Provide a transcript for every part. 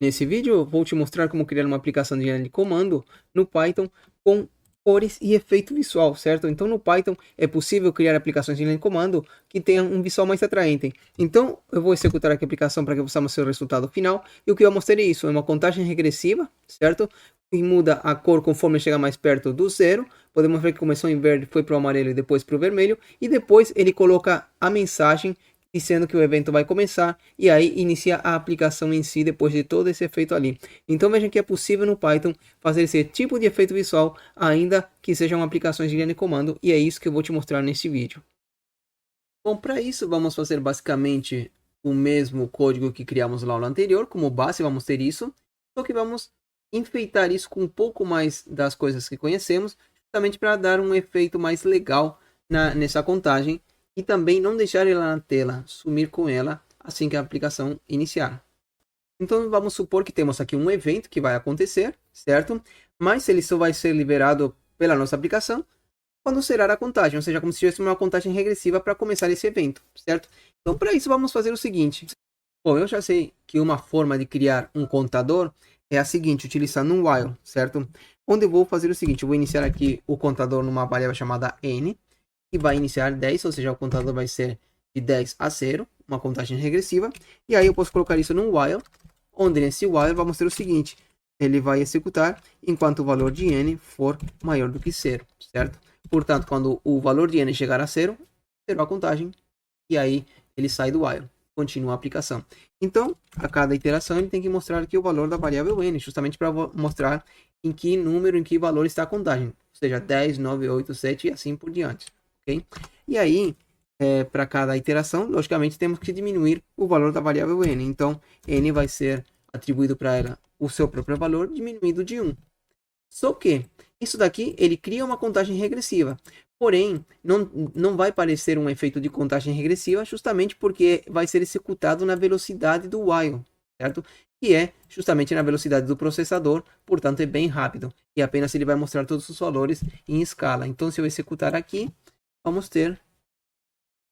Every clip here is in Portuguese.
Nesse vídeo eu vou te mostrar como criar uma aplicação de linha de comando no Python com cores e efeito visual, certo? Então no Python é possível criar aplicações de linha de comando que tenham um visual mais atraente. Então eu vou executar aqui a aplicação para que possamos ter o resultado final. E o que eu mostrei é isso, é uma contagem regressiva, certo? E muda a cor conforme chega mais perto do zero. Podemos ver que começou em verde, foi para o amarelo e depois para o vermelho. E depois ele coloca a mensagem dizendo que o evento vai começar e aí inicia a aplicação em si depois de todo esse efeito ali. Então vejam que é possível no Python fazer esse tipo de efeito visual ainda que sejam aplicações de linha de comando e é isso que eu vou te mostrar neste vídeo. Bom, para isso vamos fazer basicamente o mesmo código que criamos lá no anterior, como base vamos ter isso, só que vamos enfeitar isso com um pouco mais das coisas que conhecemos, justamente para dar um efeito mais legal nessa contagem e também não deixar ela na tela, sumir com ela assim que a aplicação iniciar. Então vamos supor que temos aqui um evento que vai acontecer, certo? Mas ele só vai ser liberado pela nossa aplicação quando zerar a contagem, ou seja, como se tivesse uma contagem regressiva para começar esse evento, certo? Então para isso vamos fazer o seguinte. Bom, eu já sei que uma forma de criar um contador é a seguinte, utilizando um while, certo? Onde eu vou fazer o seguinte, eu vou iniciar aqui o contador numa variável chamada n, e vai iniciar 10, ou seja, o contador vai ser de 10 a 0, uma contagem regressiva. E aí eu posso colocar isso num while, onde nesse while vamos ter o seguinte, ele vai executar enquanto o valor de n for maior do que 0, certo? Portanto, quando o valor de n chegar a 0, zerou a contagem, e aí ele sai do while, continua a aplicação. Então, a cada iteração ele tem que mostrar aqui o valor da variável n, justamente para mostrar em que número, em que valor está a contagem. Ou seja, 10, 9, 8, 7 e assim por diante. Okay? E aí, para cada iteração, logicamente, temos que diminuir o valor da variável n. Então, n vai ser atribuído para ela o seu próprio valor, diminuído de 1. Só que, isso daqui, ele cria uma contagem regressiva. Porém, não vai parecer um efeito de contagem regressiva, justamente porque vai ser executado na velocidade do while, certo? Que é justamente na velocidade do processador, portanto é bem rápido. E apenas ele vai mostrar todos os valores em escala. Então, se eu executar aqui, vamos ter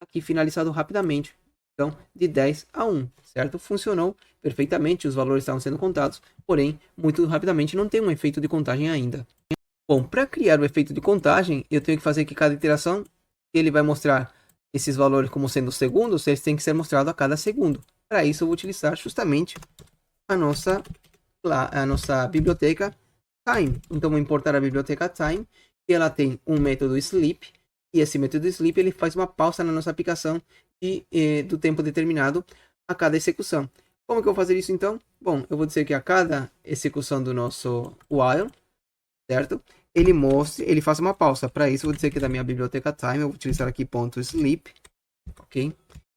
aqui finalizado rapidamente. Então, de 10 a 1, certo? Funcionou perfeitamente, os valores estavam sendo contados, porém, muito rapidamente não tem um efeito de contagem ainda. Bom, para criar o efeito de contagem, eu tenho que fazer que cada iteração, ele vai mostrar esses valores como sendo segundos, eles têm que ser mostrados a cada segundo. Para isso, eu vou utilizar justamente a nossa biblioteca time. Então, vou importar a biblioteca time, e ela tem um método sleep, e esse método sleep ele faz uma pausa na nossa aplicação do tempo determinado a cada execução. Como que eu vou fazer isso então? Bom, eu vou dizer que a cada execução do nosso while, certo? Ele faz uma pausa. Para isso, eu vou dizer que da minha biblioteca time, eu vou utilizar aqui .sleep, ok?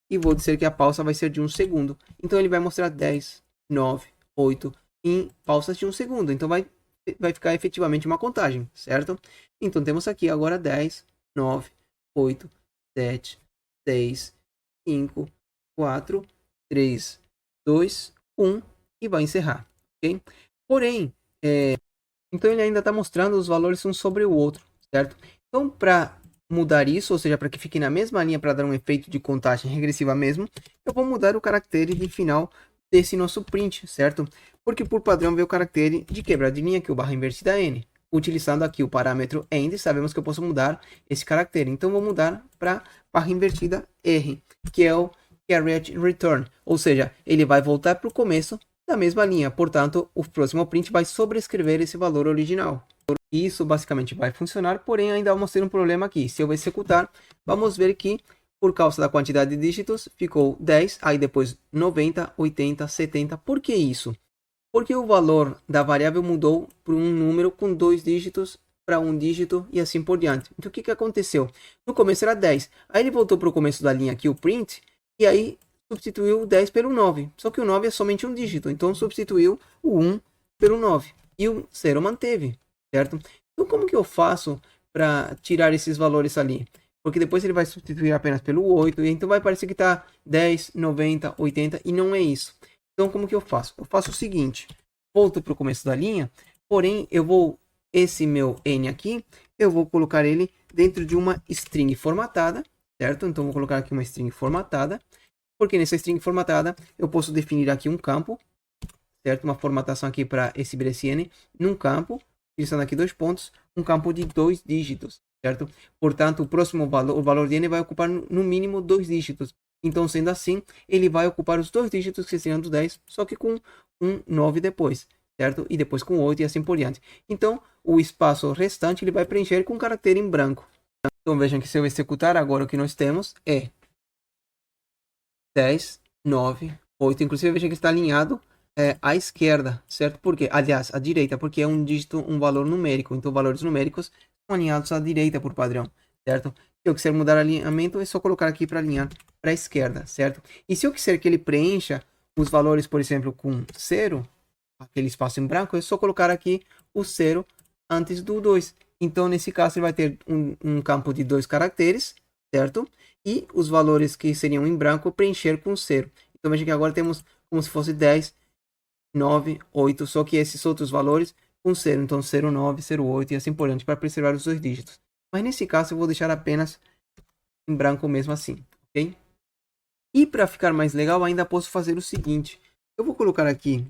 E vou dizer que a pausa vai ser de 1 segundo. Então, ele vai mostrar 10, 9, 8 em pausas de 1 segundo. Então, vai ficar efetivamente uma contagem, certo? Então, temos aqui agora 10, 9, 8, 7, 6, 5, 4, 3, 2, 1 e vai encerrar, ok? Porém, então ele ainda está mostrando os valores um sobre o outro, certo? Então, para mudar isso, ou seja, para que fique na mesma linha para dar um efeito de contagem regressiva mesmo, eu vou mudar o caractere de final desse nosso print, certo? Porque por padrão veio o caractere de quebra de linha, que é o barra invertida n. Utilizando aqui o parâmetro end, sabemos que eu posso mudar esse caractere. Então, vou mudar para barra invertida r, que é o carry return. Ou seja, ele vai voltar para o começo da mesma linha. Portanto, o próximo print vai sobrescrever esse valor original. Isso basicamente vai funcionar, porém ainda vamos ter um problema aqui. Se eu executar, vamos ver que por causa da quantidade de dígitos ficou 10, aí depois 90, 80, 70. Por que isso? Porque o valor da variável mudou para um número com 2 dígitos para 1 dígito e assim por diante. Então o que aconteceu? No começo era 10, aí ele voltou para o começo da linha aqui, o print, e aí substituiu o 10 pelo 9. Só que o 9 é somente um dígito, então substituiu o 1 pelo 9. E o 0 manteve, certo? Então como que eu faço para tirar esses valores ali? Porque depois ele vai substituir apenas pelo 8, e então vai parecer que está 10, 90, 80, e não é isso. Então, como que eu faço? Eu faço o seguinte, volto para o começo da linha, porém, esse meu n aqui, eu vou colocar ele dentro de uma string formatada, certo? Então, vou colocar aqui uma string formatada, porque nessa string formatada, eu posso definir aqui um campo, certo? Uma formatação aqui para exibir esse n num campo, utilizando aqui 2 pontos, um campo de 2 dígitos, certo? Portanto, o próximo valor, o valor de n vai ocupar no mínimo 2 dígitos. Então, sendo assim, ele vai ocupar os 2 dígitos que seriam do 10, só que com um 9 depois, certo? E depois com 8 e assim por diante. Então, o espaço restante ele vai preencher com caractere em branco. Então, vejam que se eu executar agora, o que nós temos é 10, 9, 8. Inclusive, vejam que está alinhado à esquerda, certo? Porque, aliás, à direita, porque é um dígito, um valor numérico. Então, valores numéricos são alinhados à direita por padrão, certo? Se eu quiser mudar o alinhamento, é só colocar aqui para alinhar para a esquerda, certo? E se eu quiser que ele preencha os valores, por exemplo, com 0, aquele espaço em branco, é só colocar aqui o 0 antes do 2. Então, nesse caso, ele vai ter um campo de 2 caracteres, certo? E os valores que seriam em branco preencher com 0. Então, veja que agora temos como se fosse 10, 9, 8, só que esses outros valores com 0. Então, 0, 9, 0, 8 e assim por diante, para preservar os 2 dígitos. Mas nesse caso, eu vou deixar apenas em branco mesmo assim, ok? E para ficar mais legal, ainda posso fazer o seguinte. Eu vou colocar aqui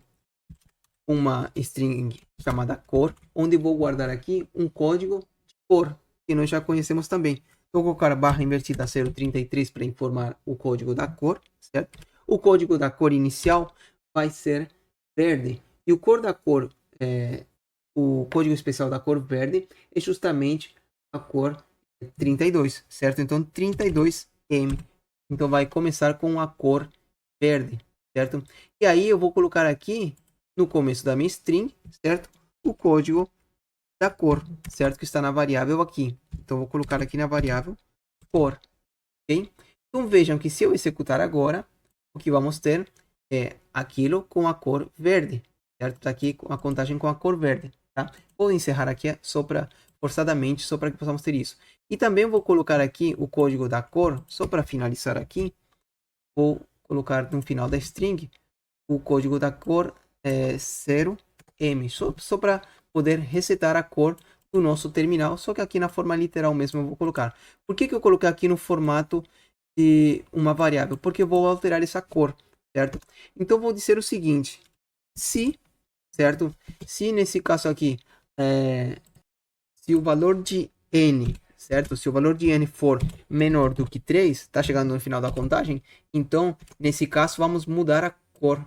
uma string chamada cor, onde vou guardar aqui um código de cor, que nós já conhecemos também. Então, vou colocar barra invertida 033 para informar o código da cor, certo? O código da cor inicial vai ser verde. E o cor da cor, o código especial da cor verde é justamente a cor 32, certo? Então, 32M. Então, vai começar com a cor verde, certo? E aí, eu vou colocar aqui no começo da minha string, certo? O código da cor, certo? Que está na variável aqui. Então, vou colocar aqui na variável cor, ok? Então, vejam que se eu executar agora, o que vamos ter é aquilo com a cor verde, certo? Está aqui a contagem com a cor verde, tá? Vou encerrar aqui forçadamente, só para que possamos ter isso. E também vou colocar aqui o código da cor, só para finalizar aqui. Vou colocar no final da string o código da cor 0M, só para poder resetar a cor do nosso terminal, só que aqui na forma literal mesmo eu vou colocar. Por que eu coloquei aqui no formato de uma variável? Porque eu vou alterar essa cor, certo? Então vou dizer o seguinte, certo? Se nesse caso aqui, se o valor de n, certo? Se o valor de n for menor do que 3, está chegando no final da contagem, então nesse caso vamos mudar a cor,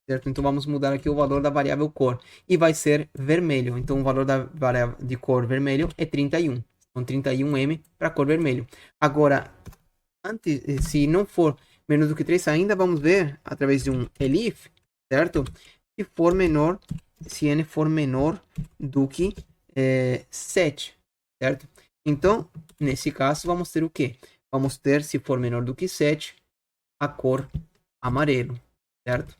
certo? Então vamos mudar aqui o valor da variável cor e vai ser vermelho. Então o valor da variável de cor vermelho é 31. Então 31M para cor vermelho. Agora, se não for menos do que 3, ainda vamos ver através de um elif, certo? Se n for menor do que 7, certo? Então, nesse caso, vamos ter o quê? Vamos ter, se for menor do que 7, a cor amarelo, certo?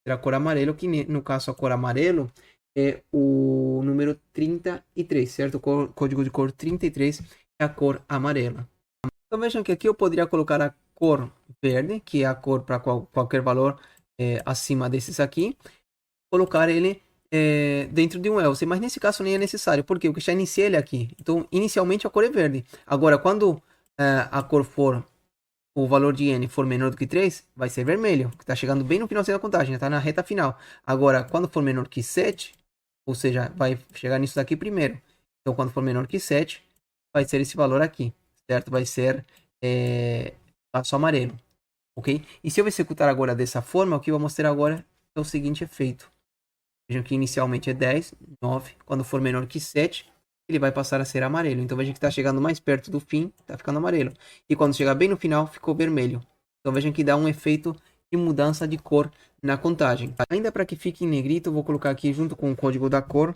A cor amarelo, que no caso a cor amarelo é o número 33, certo? O código de cor 33 é a cor amarela. Então vejam que aqui eu poderia colocar a cor verde, que é a cor para qualquer valor acima desses aqui. Colocar ele dentro de um else, mas nesse caso nem é necessário, porque eu já iniciei ele aqui. Então inicialmente a cor é verde. Agora quando a cor for o valor de n for menor do que 3, vai ser vermelho, que está chegando bem no finalzinho da contagem, está na reta final. Agora, quando for menor que 7, ou seja, vai chegar nisso daqui primeiro. Então, quando for menor que 7, vai ser esse valor aqui, certo? Vai ser só amarelo, ok? E se eu executar agora dessa forma, o que eu vou mostrar agora é o seguinte efeito. Vejam que inicialmente é 10, 9, quando for menor que 7, ele vai passar a ser amarelo. Então vejam que está chegando mais perto do fim, está ficando amarelo. E quando chegar bem no final, ficou vermelho. Então vejam que dá um efeito de mudança de cor na contagem. Ainda para que fique em negrito, eu vou colocar aqui junto com o código da cor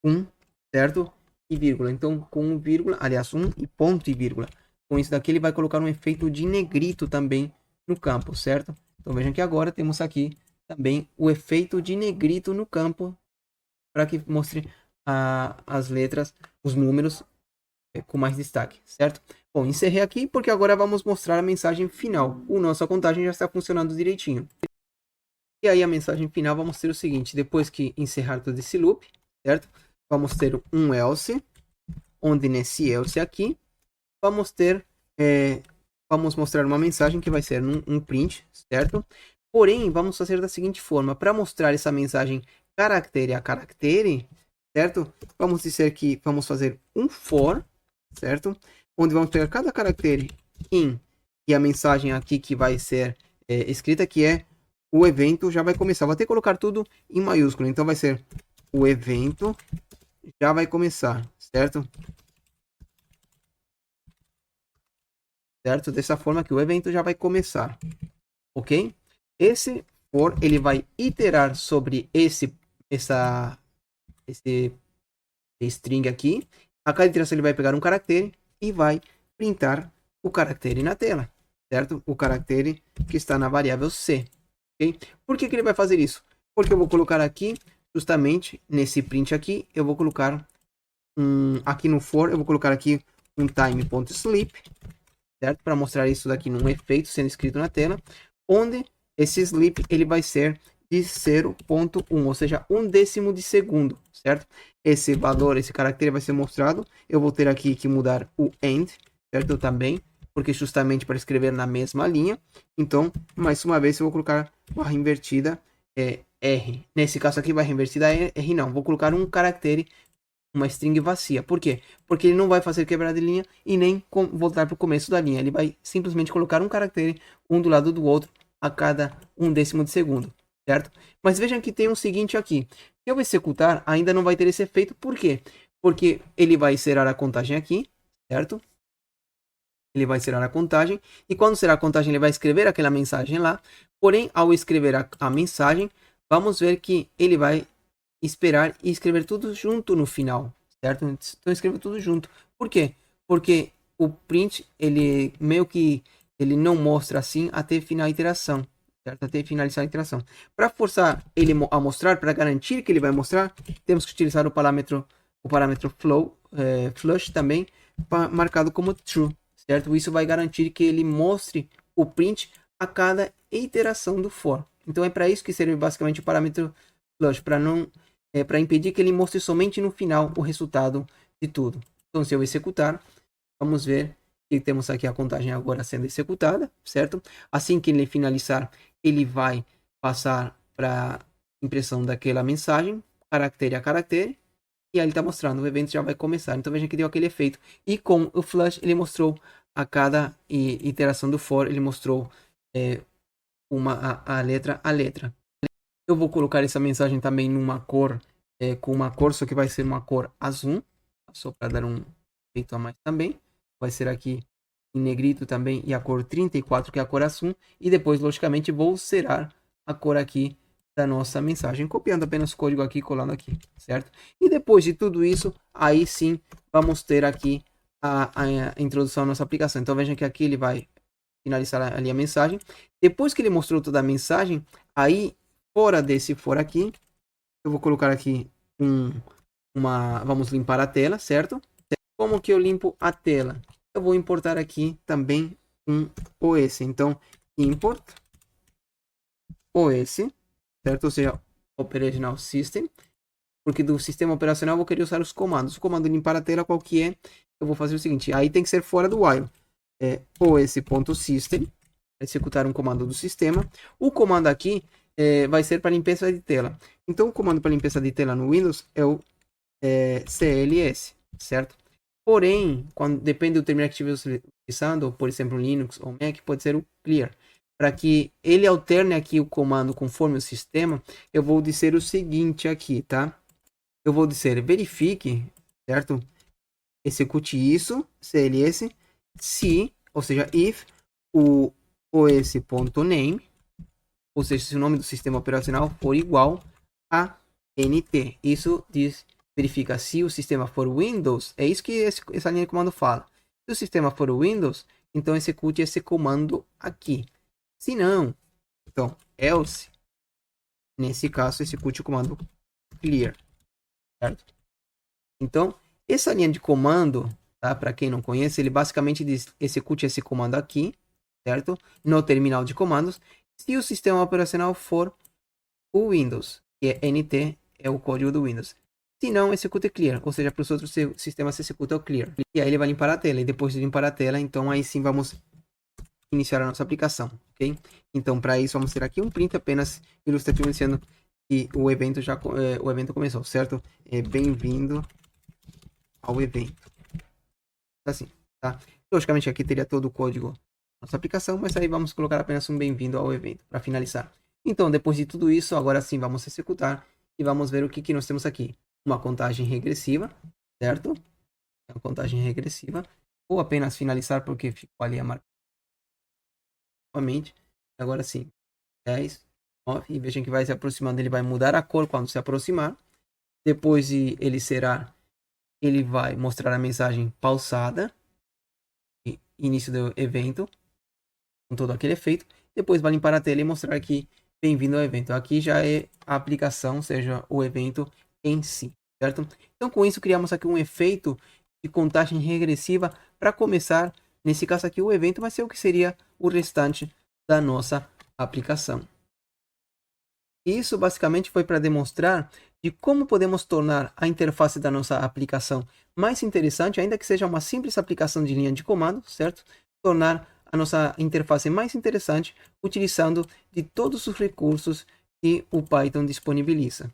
1, certo? E vírgula. Então com 1, aliás, 1 e ponto e vírgula. Com isso daqui ele vai colocar um efeito de negrito também no campo, certo? Então vejam que agora temos aqui também o efeito de negrito no campo para que mostre as letras, os números com mais destaque, certo? Bom, encerrei aqui porque agora vamos mostrar a mensagem final. A nossa contagem já está funcionando direitinho. E aí a mensagem final vamos ter o seguinte, depois que encerrar todo esse loop, certo? Vamos ter um else, onde nesse else aqui, vamos ter, vamos mostrar uma mensagem que vai ser um print, certo? Porém, vamos fazer da seguinte forma, para mostrar essa mensagem caractere a caractere, certo? Vamos dizer que vamos fazer um for, certo? Onde vamos pegar cada caractere in e a mensagem aqui que vai ser escrita, que é o evento já vai começar. Vou até colocar tudo em maiúsculo, então vai ser o evento já vai começar, certo? Certo? Dessa forma que o evento já vai começar, ok? Esse for, ele vai iterar sobre esse string aqui. A cada iteração ele vai pegar um caractere e vai printar o caractere na tela, certo? O caractere que está na variável C, ok? Por que ele vai fazer isso? Porque eu vou colocar aqui, justamente nesse print aqui, eu vou colocar aqui no for, eu vou colocar aqui um time.sleep, certo? Para mostrar isso daqui num efeito sendo escrito na tela, onde esse sleep ele vai ser de 0.1, ou seja, 1/10 de segundo, certo? Esse valor, esse caractere vai ser mostrado. Eu vou ter aqui que mudar o end, certo? Também, porque justamente para escrever na mesma linha. Então, mais uma vez, eu vou colocar barra invertida R. Nesse caso aqui, barra invertida R não. Vou colocar um caractere, uma string vazia. Por quê? Porque ele não vai fazer quebrar de linha e nem voltar para o começo da linha. Ele vai simplesmente colocar um caractere um do lado do outro a cada 1/10 de segundo, certo? Mas vejam que tem um seguinte aqui. Se eu executar, ainda não vai ter esse efeito. Por quê? Porque ele vai zerar a contagem aqui, certo? Ele vai zerar a contagem. E quando zerar a contagem, ele vai escrever aquela mensagem lá. Porém, ao escrever a mensagem, vamos ver que ele vai esperar e escrever tudo junto no final, certo? Então escreva tudo junto. Por quê? Porque o print, ele meio que ele não mostra assim até final a iteração, certo? Até finalizar a iteração. Para forçar ele a mostrar, para garantir que ele vai mostrar, temos que utilizar o parâmetro flush também, marcado como true, certo? Isso vai garantir que ele mostre o print a cada iteração do for. Então é para isso que serve basicamente o parâmetro flush, para impedir que ele mostre somente no final o resultado de tudo. Então, se eu executar, vamos ver que temos aqui a contagem agora sendo executada, certo? Assim que ele finalizar, ele vai passar para impressão daquela mensagem, caractere a caractere, e aí ele está mostrando, o evento já vai começar. Então, veja que deu aquele efeito. E com o flush, ele mostrou a cada iteração do for, ele mostrou a letra. Eu vou colocar essa mensagem também numa cor, com uma cor, só que vai ser uma cor azul, só para dar um efeito a mais também. Vai ser aqui em negrito também, e a cor 34, que é a cor azul. E depois, logicamente, vou zerar a cor aqui da nossa mensagem, copiando apenas o código aqui, colando aqui, certo? E depois de tudo isso, aí sim, vamos ter aqui a introdução à nossa aplicação. Então, vejam que aqui ele vai finalizar ali a mensagem. Depois que ele mostrou toda a mensagem, aí fora desse for aqui, eu vou colocar aqui vamos limpar a tela, certo? Como que eu limpo a tela? Eu vou importar aqui também um OS. Então, import OS, certo? Ou seja, Operational System. Porque do sistema operacional eu vou querer usar os comandos. O comando limpar a tela, qual que é? Eu vou fazer o seguinte, aí tem que ser fora do while. os.system, executar um comando do sistema. O comando aqui vai ser para limpeza de tela. Então, o comando para limpeza de tela no Windows é o CLS, certo? Porém, depende do terminal que estiver utilizando, por exemplo, Linux ou Mac, pode ser o clear. Para que ele alterne aqui o comando conforme o sistema, eu vou dizer o seguinte aqui, tá? Eu vou dizer verifique, certo? Execute isso, CLS, se, ou seja, if o os.name, ou seja, se o nome do sistema operacional for igual a NT. Isso verifica se o sistema for Windows, é isso que essa linha de comando fala. Se o sistema for Windows, então execute esse comando aqui. Se não, então else, nesse caso, execute o comando clear, certo? Então, essa linha de comando, tá? Para quem não conhece, ele basicamente diz execute esse comando aqui, certo? No terminal de comandos, se o sistema operacional for o Windows, que é NT, é o código do Windows. Se não, execute clear, ou seja, para os outros sistemas se executa o clear. E aí ele vai limpar a tela, e depois de limpar a tela, então aí sim vamos iniciar a nossa aplicação, ok? Então, para isso, vamos ter aqui um print apenas ilustrativo dizendo que o evento o evento começou, certo? Bem-vindo ao evento. Assim, tá? Logicamente, aqui teria todo o código da nossa aplicação, mas aí vamos colocar apenas um bem-vindo ao evento para finalizar. Então, depois de tudo isso, agora sim vamos executar e vamos ver o que nós temos aqui. Uma contagem regressiva, certo? Uma contagem regressiva. Ou apenas finalizar porque ficou ali a marca. Novamente. Agora sim. 10, 9. E vejam que vai se aproximando. Ele vai mudar a cor quando se aproximar. Depois de ele zerar, ele vai mostrar a mensagem pausada. Início do evento. Com todo aquele efeito. Depois vai limpar a tela e mostrar que bem-vindo ao evento. Aqui já é a aplicação, ou seja, o evento em si, certo? Então, com isso, criamos aqui um efeito de contagem regressiva para começar. Nesse caso aqui, o evento vai ser o que seria o restante da nossa aplicação. Isso basicamente foi para demonstrar de como podemos tornar a interface da nossa aplicação mais interessante, ainda que seja uma simples aplicação de linha de comando, certo? Tornar a nossa interface mais interessante utilizando de todos os recursos que o Python disponibiliza.